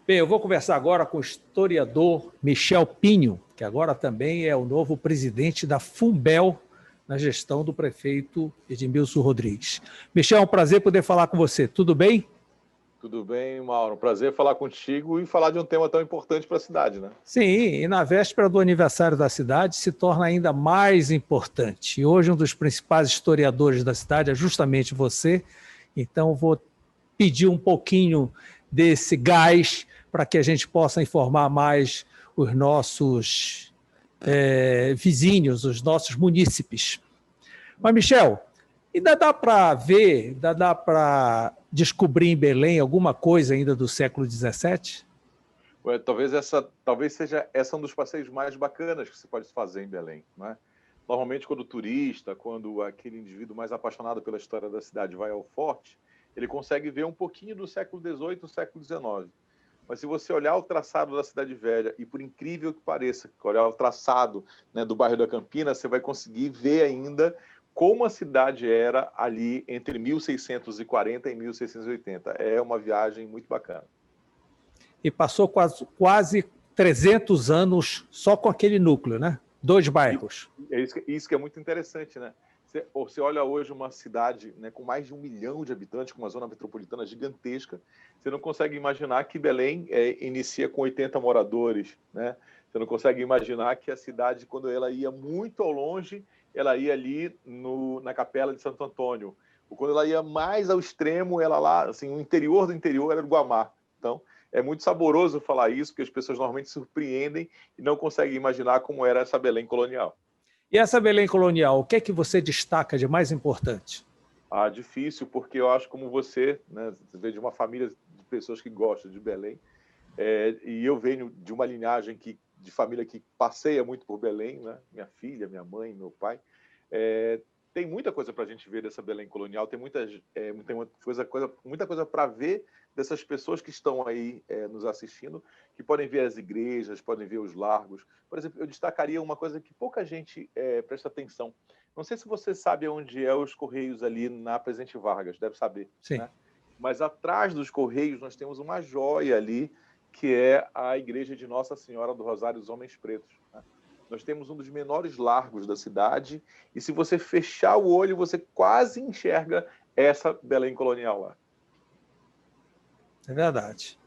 Bem, eu vou conversar agora com o historiador Michel Pinho, que agora também é o novo presidente da Funbel, na gestão do prefeito Edmilson Rodrigues. Michel, é um prazer poder falar com você. Tudo bem? Tudo bem, Mauro. Um prazer falar contigo e falar de um tema tão importante para a cidade, né? Sim, e na véspera do aniversário da cidade se torna ainda mais importante. E hoje um dos principais historiadores da cidade é justamente você, então vou pedir um pouquinho desse gás para que a gente possa informar mais os nossos vizinhos, os nossos munícipes. Mas, Michel, ainda dá para ver, ainda dá para descobrir em Belém alguma coisa ainda do século XVII? Talvez seja essa um dos passeios mais bacanas que se pode fazer em Belém, né? Normalmente, quando o turista, quando aquele indivíduo mais apaixonado pela história da cidade vai ao forte, ele consegue ver um pouquinho do século XVIII, do século XIX. Mas se você olhar o traçado da Cidade Velha, e por incrível que pareça, olhar o traçado, né, do bairro da Campina, você vai conseguir ver ainda como a cidade era ali entre 1640 e 1680. É uma viagem muito bacana. E passou quase 300 anos só com aquele núcleo, né? 2 bairros. Isso que é muito interessante, né? Você olha hoje uma cidade, né, com mais de 1 milhão de habitantes, com uma zona metropolitana gigantesca, você não consegue imaginar que Belém inicia com 80 moradores, né? Você não consegue imaginar que a cidade, quando ela ia muito ao longe, ela ia ali na Capela de Santo Antônio. Ou quando ela ia mais ao extremo, ela lá, assim, o interior do interior era o Guamá. Então, é muito saboroso falar isso, porque as pessoas normalmente se surpreendem e não conseguem imaginar como era essa Belém colonial. E essa Belém colonial, o que é que você destaca de mais importante? Difícil, porque eu acho como você, né, você veio de uma família de pessoas que gostam de Belém, e eu venho de uma linhagem de família que passeia muito por Belém, né? Minha filha, minha mãe, meu pai. Tem muita coisa para a gente ver dessa Belém colonial, tem muita coisa para ver dessas pessoas que estão aí nos assistindo, que podem ver as igrejas, podem ver os largos. Por exemplo, eu destacaria uma coisa que pouca gente presta atenção. Não sei se você sabe onde é os Correios ali na Presidente Vargas, deve saber. Sim. Né? Mas atrás dos Correios nós temos uma joia ali, que é a igreja de Nossa Senhora do Rosário dos Homens Pretos. Né? Nós temos um dos menores largos da cidade, e se você fechar o olho, você quase enxerga essa Belém colonial lá. É verdade.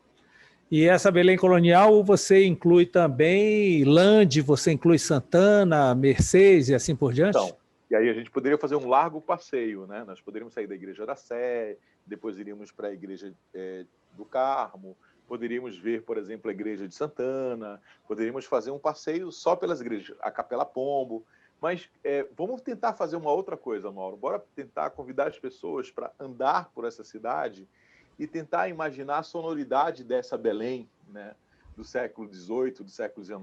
E essa Belém colonial você inclui também Lande, você inclui Santana, Mercês e assim por diante? Então, e aí a gente poderia fazer um largo passeio, né? Nós poderíamos sair da Igreja da Sé, depois iríamos para a Igreja do Carmo, poderíamos ver, por exemplo, a Igreja de Santana, poderíamos fazer um passeio só pelas igrejas, a Capela Pombo, mas vamos tentar fazer uma outra coisa, Mauro. Bora tentar convidar as pessoas para andar por essa cidade e tentar imaginar a sonoridade dessa Belém, né, do século XVIII, do século XIX.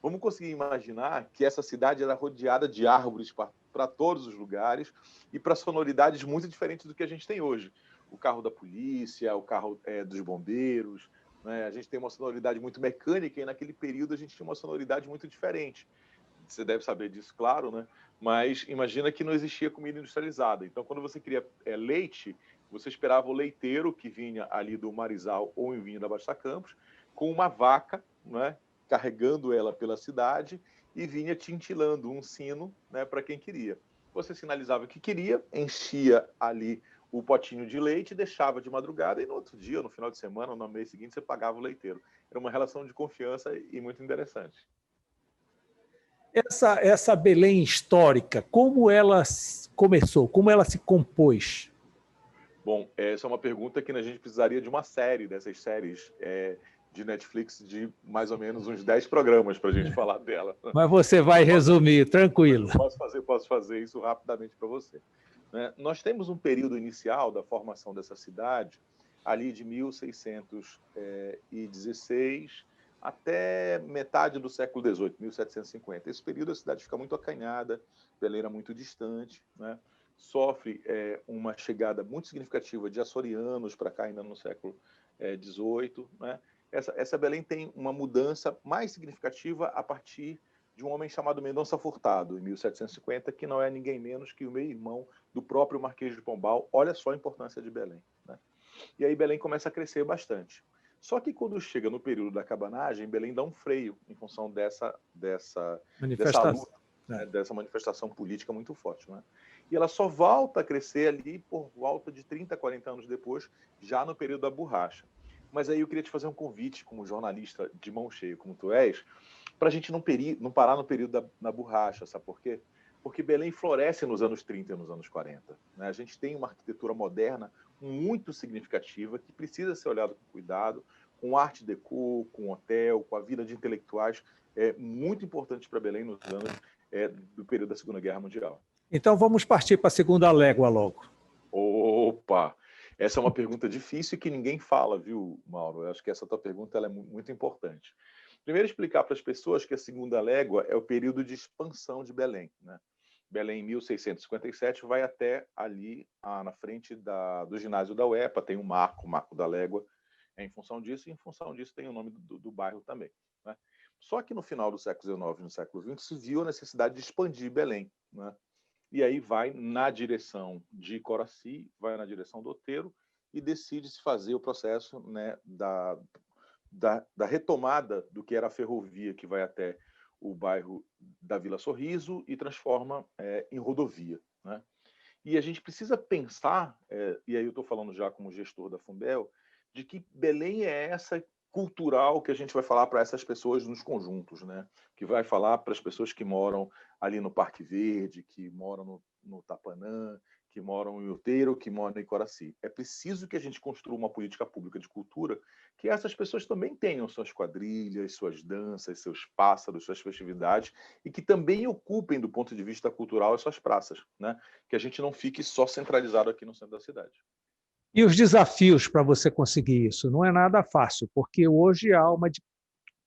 Vamos conseguir imaginar que essa cidade era rodeada de árvores para todos os lugares e para sonoridades muito diferentes do que a gente tem hoje. O carro da polícia, o carro dos bombeiros, né? A gente tem uma sonoridade muito mecânica e naquele período a gente tinha uma sonoridade muito diferente. Você deve saber disso, claro, né? Mas imagina que não existia comida industrializada. Então, quando você queria leite, você esperava o leiteiro que vinha ali do Marizal ou vinha da Baixa Campos, com uma vaca, né, carregando ela pela cidade e vinha tintilando um sino, né, para quem queria. Você sinalizava que queria, enchia ali o potinho de leite, deixava de madrugada e no outro dia, no final de semana, no mês seguinte, você pagava o leiteiro. Era uma relação de confiança e muito interessante. Essa Belém histórica, como ela começou, como ela se compôs? Bom, essa é uma pergunta que a gente precisaria de uma série, dessas séries de Netflix, de mais ou menos uns 10 programas para a gente falar dela. Mas você vai resumir, tranquilo. Posso fazer isso rapidamente para você. Né? Nós temos um período inicial da formação dessa cidade, ali de 1616 até metade do século XVIII, 1750. Esse período a cidade fica muito acanhada, Belém era muito distante, né? Sofre uma chegada muito significativa de açorianos para cá ainda no século XVIII. Né? Essa Belém tem uma mudança mais significativa a partir de um homem chamado Mendonça Furtado, em 1750, que não é ninguém menos que o meio-irmão do próprio Marquês de Pombal. Olha só a importância de Belém. Né? E aí Belém começa a crescer bastante. Só que quando chega no período da cabanagem, Belém dá um freio em função dessa luta, né, dessa manifestação política muito forte, né? E ela só volta a crescer ali por volta de 30, 40 anos depois, já no período da borracha. Mas aí eu queria te fazer um convite, como jornalista de mão cheia, como tu és, para a gente não parar no período da borracha, sabe por quê? Porque Belém floresce nos anos 30 e nos anos 40. Né? A gente tem uma arquitetura moderna muito significativa que precisa ser olhada com cuidado, com arte déco, com hotel, com a vida de intelectuais muito importantes para Belém nos anos do período da Segunda Guerra Mundial. Então vamos partir para a segunda légua logo. Opa! Essa é uma pergunta difícil e que ninguém fala, viu, Mauro? Eu acho que essa tua pergunta ela é muito importante. Primeiro, explicar para as pessoas que a segunda légua é o período de expansão de Belém. Né? Belém, em 1657, vai até ali na frente do ginásio da UEPA, tem o Marco da Légua, em função disso, e em função disso tem o nome do bairro também. Né? Só que no final do século XIX e no século XX se viu a necessidade de expandir Belém. Né? E aí vai na direção de Coraci, vai na direção do Outeiro e decide-se fazer o processo, né, da retomada do que era a ferrovia que vai até o bairro da Vila Sorriso e transforma em rodovia. Né? E a gente precisa pensar, e aí eu estou falando já como gestor da Funbel, de que Belém é essa cultural que a gente vai falar para essas pessoas nos conjuntos, né? Que vai falar para as pessoas que moram ali no Parque Verde, que moram no Tapanã, que moram em Outeiro, que moram em Coraci. É preciso que a gente construa uma política pública de cultura que essas pessoas também tenham suas quadrilhas, suas danças, seus pássaros, suas festividades e que também ocupem, do ponto de vista cultural, as suas praças, né? Que a gente não fique só centralizado aqui no centro da cidade. E os desafios para você conseguir isso? Não é nada fácil, porque hoje há uma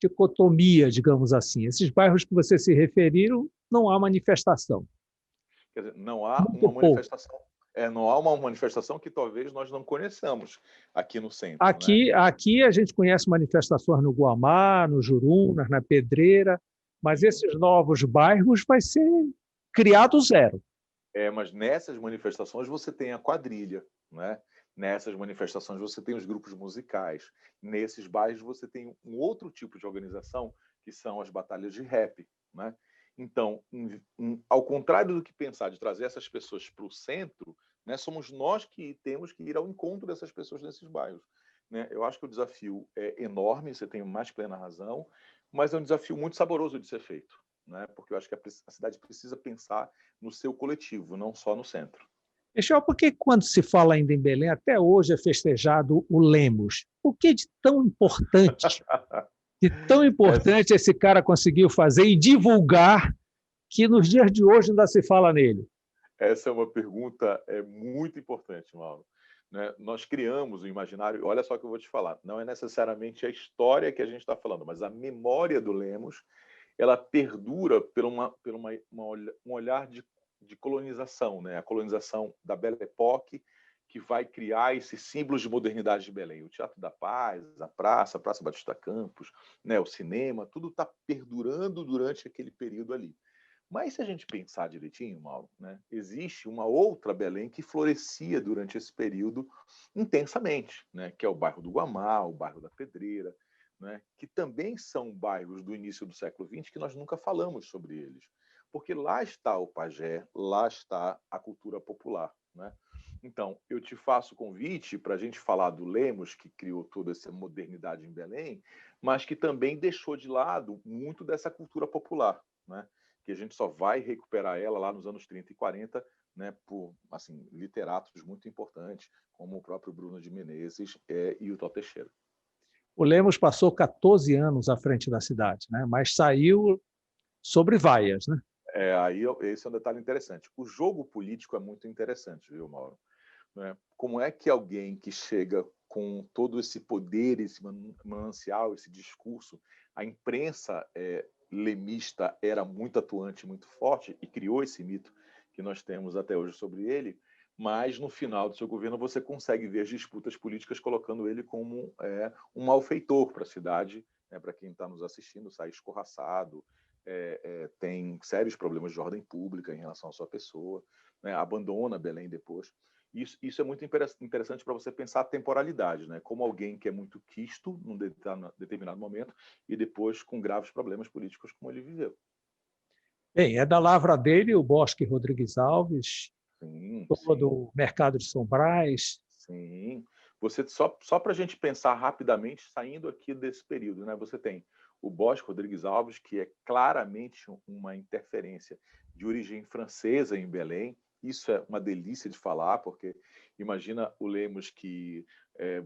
dicotomia, digamos assim. Esses bairros que você se referiram, não há manifestação. Quer dizer, não há Muito uma pouco. manifestação. Não há uma manifestação que talvez nós não conheçamos aqui no centro. Né? Aqui a gente conhece manifestações no Guamá, no Jurunas, na Pedreira, mas esses novos bairros vai ser criado zero. Mas nessas manifestações você tem a quadrilha, né? Nessas manifestações você tem os grupos musicais. Nesses bairros você tem um outro tipo de organização, que são as batalhas de rap. Né? Então, ao contrário do que pensar de trazer essas pessoas para o centro, né, somos nós que temos que ir ao encontro dessas pessoas nesses bairros. Né? Eu acho que o desafio é enorme, você tem mais plena razão, mas é um desafio muito saboroso de ser feito. Né? Porque eu acho que a cidade precisa pensar no seu coletivo, não só no centro. Michel, por que quando se fala ainda em Belém, até hoje é festejado o Lemos? O que de tão importante esse cara conseguiu fazer e divulgar que nos dias de hoje ainda se fala nele? Essa é uma pergunta muito importante, Mauro. Né? Nós criamos o imaginário, olha só o que eu vou te falar, não é necessariamente a história que a gente está falando, mas a memória do Lemos, ela perdura por um olhar de colonização, né? A colonização da Belle Époque, que vai criar esses símbolos de modernidade de Belém. O Teatro da Paz, a Praça Batista Campos, né? O cinema, tudo está perdurando durante aquele período ali. Mas se a gente pensar direitinho, Mauro, né, existe uma outra Belém que florescia durante esse período intensamente, né, que é o bairro do Guamá, o bairro da Pedreira, né, que também são bairros do início do século XX que nós nunca falamos sobre eles. Porque lá está o pajé, lá está a cultura popular. Né? Então, eu te faço o convite para a gente falar do Lemos, que criou toda essa modernidade em Belém, mas que também deixou de lado muito dessa cultura popular. Né? Que a gente só vai recuperar ela lá nos anos 30 e 40, né, por assim, literatos muito importantes, como o próprio Bruno de Menezes e o Tó Teixeira. O Lemos passou 14 anos à frente da cidade, né? Mas saiu sobre vaias. Né? Aí esse é um detalhe interessante. O jogo político é muito interessante, viu, Mauro? Né? Como é que alguém que chega com todo esse poder, esse manancial, esse discurso, a imprensa lemista era muito atuante, muito forte e criou esse mito que nós temos até hoje sobre ele, mas no final do seu governo você consegue ver as disputas políticas colocando ele como um malfeitor para a cidade, né, para quem está nos assistindo, sai escorraçado, tem sérios problemas de ordem pública em relação à sua pessoa, né, abandona Belém depois. Isso é muito interessante para você pensar a temporalidade, né? Como alguém que é muito quisto num determinado momento e depois com graves problemas políticos como ele viveu. Bem, é da lavra dele o Bosque Rodrigues Alves, Sim, todo sim, o mercado de São Brás. sim. Você só para a gente pensar rapidamente, saindo aqui desse período, né? Você tem o Bosque Rodrigues Alves, que é claramente uma interferência de origem francesa em Belém. Isso é uma delícia de falar, porque imagina o Lemos que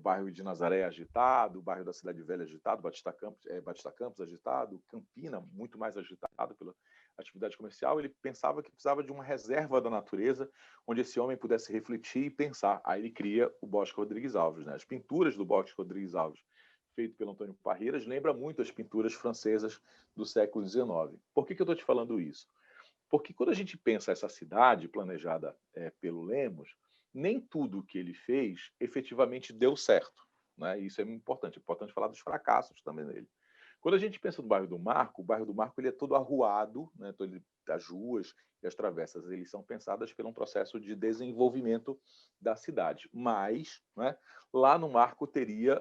bairro de Nazaré agitado, o bairro da Cidade Velha agitado, Batista Campos agitado, Campina muito mais agitado pela atividade comercial. Ele pensava que precisava de uma reserva da natureza onde esse homem pudesse refletir e pensar. Aí ele cria o Bosque Rodrigues Alves. Né? As pinturas do Bosque Rodrigues Alves, feito pelo Antônio Parreiras, lembra muito as pinturas francesas do século XIX. Por que eu estou te falando isso? Porque quando a gente pensa essa cidade planejada pelo Lemos, nem tudo que ele fez efetivamente deu certo. Né? Isso é importante falar dos fracassos também nele. Quando a gente pensa no bairro do Marco, o bairro do Marco ele é todo arruado, né? As ruas e as travessas eles são pensadas por um processo de desenvolvimento da cidade. Mas, né, lá no Marco teria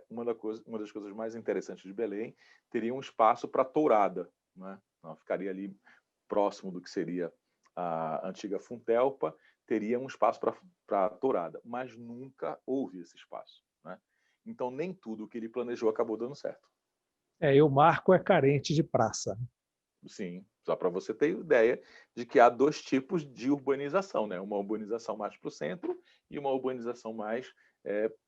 uma das coisas mais interessantes de Belém, teria um espaço para tourada. Né? Então, ficaria ali próximo do que seria a antiga Funtelpa, teria um espaço para tourada, mas nunca houve esse espaço. Né? Então, nem tudo o que ele planejou acabou dando certo. E o Marco é carente de praça. Sim, só para você ter ideia de que há dois tipos de urbanização, né? Uma urbanização mais para o centro e uma urbanização mais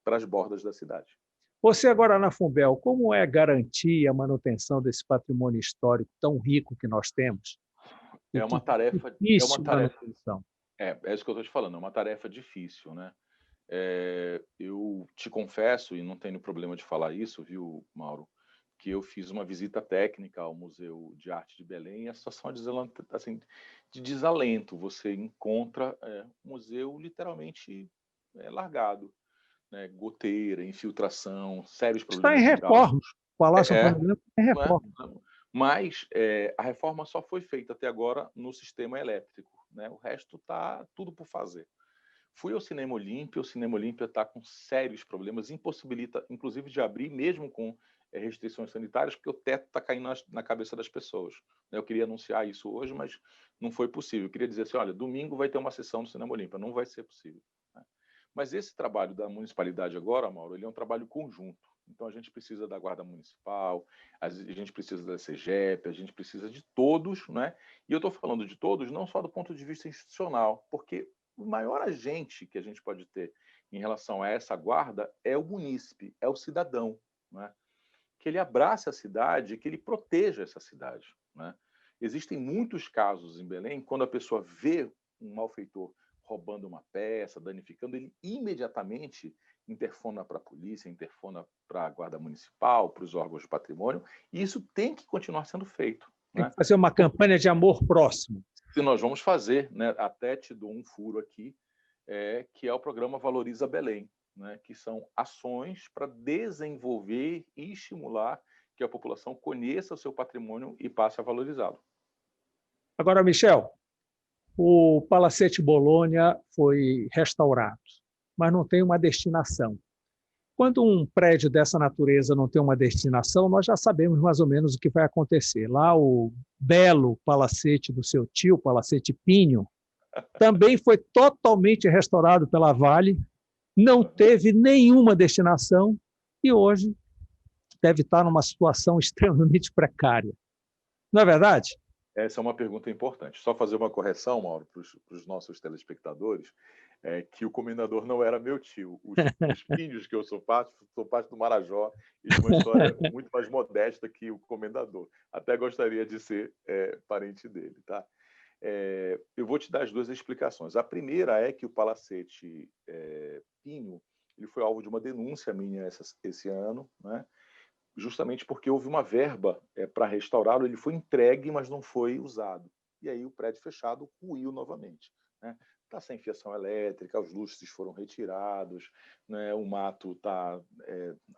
para as bordas da cidade. Você agora na Fumbel, como é garantir a manutenção desse patrimônio histórico tão rico que nós temos? E É uma que tarefa, difícil manutenção. é isso que eu estou te falando, é uma tarefa difícil, né? Eu te confesso, e não tenho problema de falar isso, viu, Mauro, que eu fiz uma visita técnica ao Museu de Arte de Belém e a situação é assim, de desalento. Você encontra o museu literalmente largado, né? Goteira, infiltração, sérios Está em problemas reforma. hidráulicos. O Palácio É, Antônio Branco está em né? reforma. Mas a reforma só foi feita até agora no sistema elétrico. Né? O resto está tudo por fazer. Fui ao Cinema Olímpia, o Cinema Olímpia está com sérios problemas, impossibilita, inclusive, de abrir, mesmo com restrições sanitárias, porque o teto está caindo na cabeça das pessoas. Eu queria anunciar isso hoje, mas não foi possível. Eu queria dizer assim, olha, domingo vai ter uma sessão do Cinema Olímpia, não vai ser possível. Né? Mas esse trabalho da municipalidade agora, Mauro, ele é um trabalho conjunto. Então, a gente precisa da Guarda Municipal, a gente precisa da CEGEP, a gente precisa de todos, né? E eu estou falando de todos não só do ponto de vista institucional, porque o maior agente que a gente pode ter em relação a essa guarda é o munícipe, é o cidadão, né? Que ele abrace a cidade, que ele proteja essa cidade. Né? Existem muitos casos em Belém, quando a pessoa vê um malfeitor roubando uma peça, danificando, ele imediatamente interfona para a polícia, interfona para a guarda municipal, para os órgãos de patrimônio, e isso tem que continuar sendo feito. Tem Né? que fazer uma campanha de amor próximo. Se nós vamos fazer, né, até te dou um furo aqui, que é o programa Valoriza Belém, né, que são ações para desenvolver e estimular que a população conheça o seu patrimônio e passe a valorizá-lo. Agora, Michel, o Palacete Bologna foi restaurado, mas não tem uma destinação. Quando um prédio dessa natureza não tem uma destinação, nós já sabemos mais ou menos o que vai acontecer. Lá, o belo palacete do seu tio, Palacete Pinho, também foi totalmente restaurado pela Vale, não teve nenhuma destinação e hoje deve estar numa situação extremamente precária. Não é verdade? Essa é uma pergunta importante. Só fazer uma correção, Mauro, para os nossos telespectadores, que o comendador não era meu tio. Os Pinhos que eu sou parte do Marajó e de uma história muito mais modesta que o comendador. Até gostaria de ser parente dele. Tá? Eu vou te dar as duas explicações. A primeira é que o Palacete Pinho ele foi alvo de uma denúncia minha esse ano, né? Justamente porque houve uma verba para restaurá-lo, ele foi entregue, mas não foi usado. E aí o prédio fechado ruiu novamente. Né? Está sem fiação elétrica, os lustres foram retirados, né? O mato está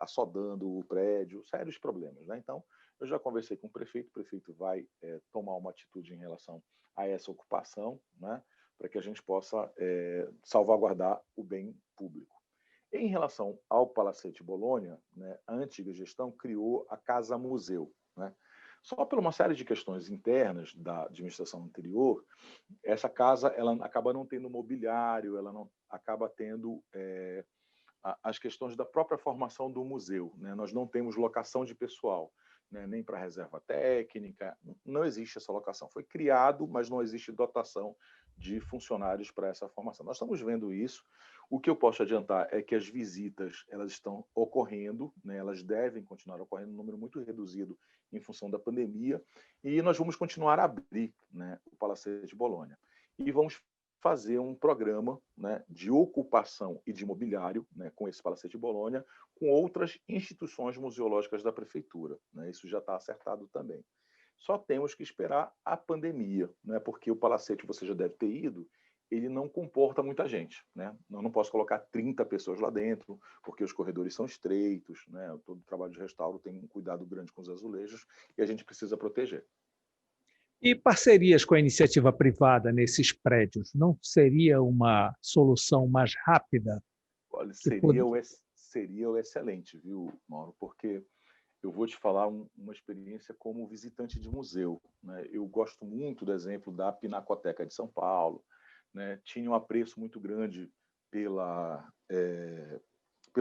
assodando o prédio, sérios problemas. Né? Então, eu já conversei com o prefeito vai tomar uma atitude em relação a essa ocupação, né? para que a gente possa salvaguardar o bem público. Em relação ao Palacete Bolonha, né, a antiga gestão criou a Casa Museu, né? Só por uma série de questões internas da administração anterior, essa casa ela acaba não tendo mobiliário, ela não acaba tendo as questões da própria formação do museu, né? Nós não temos locação de pessoal, né? Nem para reserva técnica, não existe essa locação. Foi criado, mas não existe dotação de funcionários para essa formação. Nós estamos vendo isso. O que eu posso adiantar é que as visitas elas estão ocorrendo, né? Elas devem continuar ocorrendo em um número muito reduzido em função da pandemia, e nós vamos continuar a abrir, né, o Palacete Bolonha. E vamos fazer um programa, né, de ocupação e de mobiliário, né, com esse Palacete Bolonha, com outras instituições museológicas da prefeitura, né? Isso já está acertado também. Só temos que esperar a pandemia, né? Porque o Palacete, você já deve ter ido, ele não comporta muita gente, né? Eu não posso colocar 30 pessoas lá dentro, porque os corredores são estreitos, né? Todo trabalho de restauro tem um cuidado grande com os azulejos e a gente precisa proteger. E parcerias com a iniciativa privada nesses prédios não seria uma solução mais rápida? Olha, Que pod... seria o excelente, viu, Mauro? Porque eu vou te falar uma experiência como visitante de museu, né? Eu gosto muito do exemplo da Pinacoteca de São Paulo, né? Tinha um apreço muito grande pelo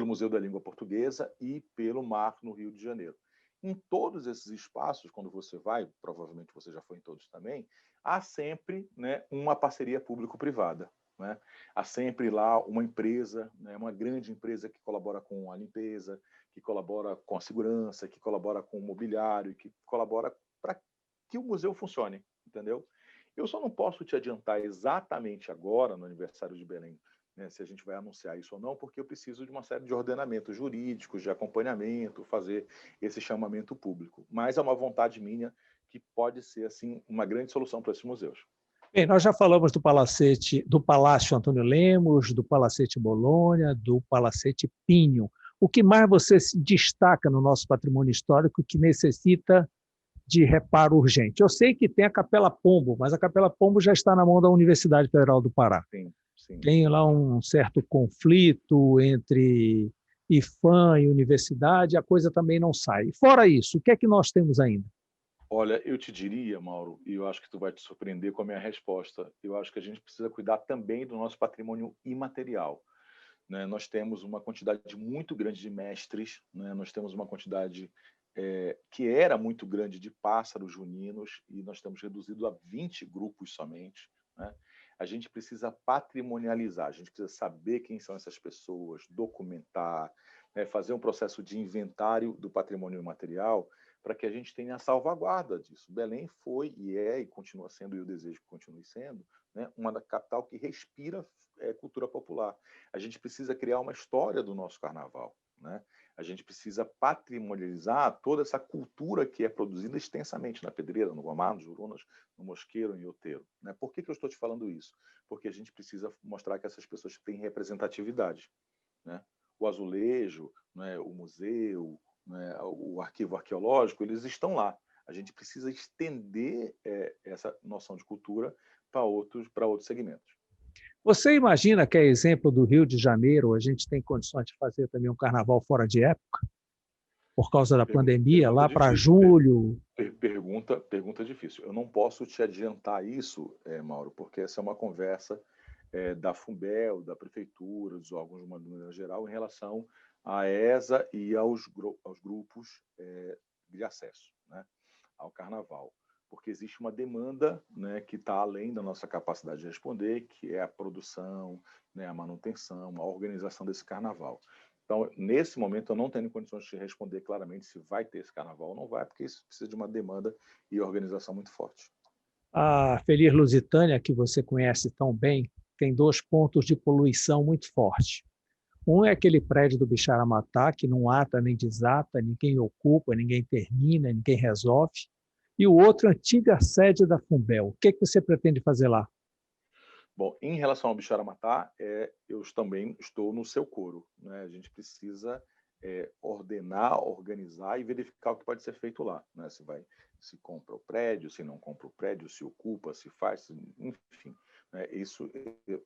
Museu da Língua Portuguesa e pelo Mar no Rio de Janeiro. Em todos esses espaços, quando você vai, provavelmente você já foi em todos também, há sempre, né, uma parceria público-privada, né? Há sempre lá uma empresa, né, uma grande empresa que colabora com a limpeza, que colabora com a segurança, que colabora com o mobiliário, que colabora para que o museu funcione, entendeu? Eu só não posso te adiantar exatamente agora, no aniversário de Belém, né, se a gente vai anunciar isso ou não, porque eu preciso de uma série de ordenamentos jurídicos, de acompanhamento, fazer esse chamamento público. Mas é uma vontade minha que pode ser assim uma grande solução para esses museus. Bem, nós já falamos do Palacete, do Palácio Antônio Lemos, do Palacete Bolonha, do Palacete Pinho. O que mais você se destaca no nosso patrimônio histórico que necessita de reparo urgente? Eu sei que tem a Capela Pombo, mas a Capela Pombo já está na mão da Universidade Federal do Pará. Sim, sim. Tem lá um certo conflito entre IFAM e universidade, a coisa também não sai. Fora isso, o que é que nós temos ainda? Olha, eu te diria, Mauro, e eu acho que tu vai te surpreender com a minha resposta, eu acho que a gente precisa cuidar também do nosso patrimônio imaterial, né? Nós temos uma quantidade muito grande de mestres, né? Nós temos uma quantidade que era muito grande de pássaros juninos e nós temos reduzido a 20 grupos somente, né? A gente precisa patrimonializar, a gente precisa saber quem são essas pessoas, documentar, né? Fazer um processo de inventário do patrimônio imaterial para que a gente tenha a salvaguarda disso. Belém foi e é e continua sendo, e eu desejo que continue sendo, né, uma capital que respira cultura popular. A gente precisa criar uma história do nosso carnaval, né? A gente precisa patrimonializar toda essa cultura que é produzida extensamente na Pedreira, no Guamá, no Jurunas, no Mosqueiro, em Outeiro, né? Por que eu estou te falando isso? Porque a gente precisa mostrar que essas pessoas têm representatividade, né? O azulejo, né, o museu, né, o arquivo arqueológico, eles estão lá. A gente precisa estender essa noção de cultura para outros segmentos. Você imagina que é exemplo do Rio de Janeiro, a gente tem condições de fazer também um carnaval fora de época, por causa da pandemia, Pergunta lá para difícil. julho? Pergunta difícil. Eu não posso te adiantar isso, Mauro, porque essa é uma conversa da Funbel, da Prefeitura, dos órgãos de maneira geral, em relação à ESA e aos grupos de acesso, né, ao Carnaval. Porque existe uma demanda, né, que está além da nossa capacidade de responder, que é a produção, né, a manutenção, a organização desse Carnaval. Então, nesse momento, eu não tenho condições de responder claramente se vai ter esse Carnaval ou não vai, porque isso precisa de uma demanda e organização muito forte. A Feliz Lusitânia, que você conhece tão bem, tem dois pontos de poluição muito fortes. Um é aquele prédio do Bixaramatá, que não ata nem desata, ninguém ocupa, ninguém termina, ninguém resolve. E o outro, a antiga sede da Funbel. O que você pretende fazer lá? Bom, em relação ao Bixaramatá, eu também estou no seu coro, né? A gente precisa ordenar, organizar e verificar o que pode ser feito lá, né? Se compra o prédio, se não compra o prédio, se ocupa, se faz, enfim. né? Isso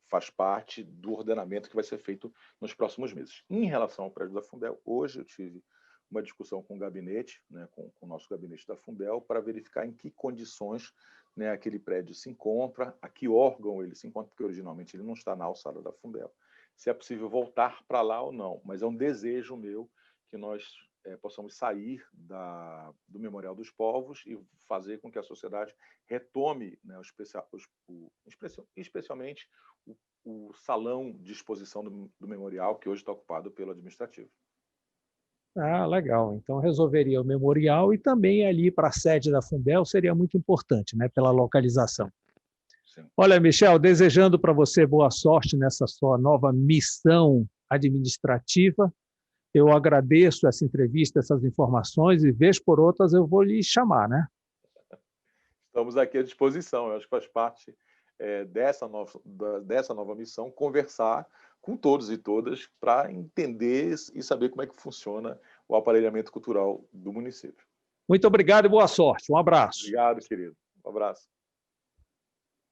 faz parte do ordenamento que vai ser feito nos próximos meses. Em relação ao prédio da Fundel, hoje eu tive uma discussão com o gabinete, né, com o nosso gabinete da Fundel, para verificar em que condições, né, aquele prédio se encontra, a que órgão ele se encontra, porque originalmente ele não está na alçada da Fundel, se é possível voltar para lá ou não. Mas é um desejo meu que nós possamos sair do Memorial dos Povos e fazer com que a sociedade retome, né, especialmente o salão de exposição do memorial, que hoje está ocupado pelo administrativo. Ah, legal. Então resolveria o memorial e também ali para a sede da Fundel seria muito importante, né, pela localização. Sim. Olha, Michel, desejando para você boa sorte nessa sua nova missão administrativa. Eu agradeço essa entrevista, essas informações, e vez por outras eu vou lhe chamar, né? Estamos aqui à disposição. Eu acho que faz parte dessa nova missão conversar com todos e todas para entender e saber como é que funciona o aparelhamento cultural do município. Muito obrigado e boa sorte. Um abraço. Obrigado, querido. Um abraço.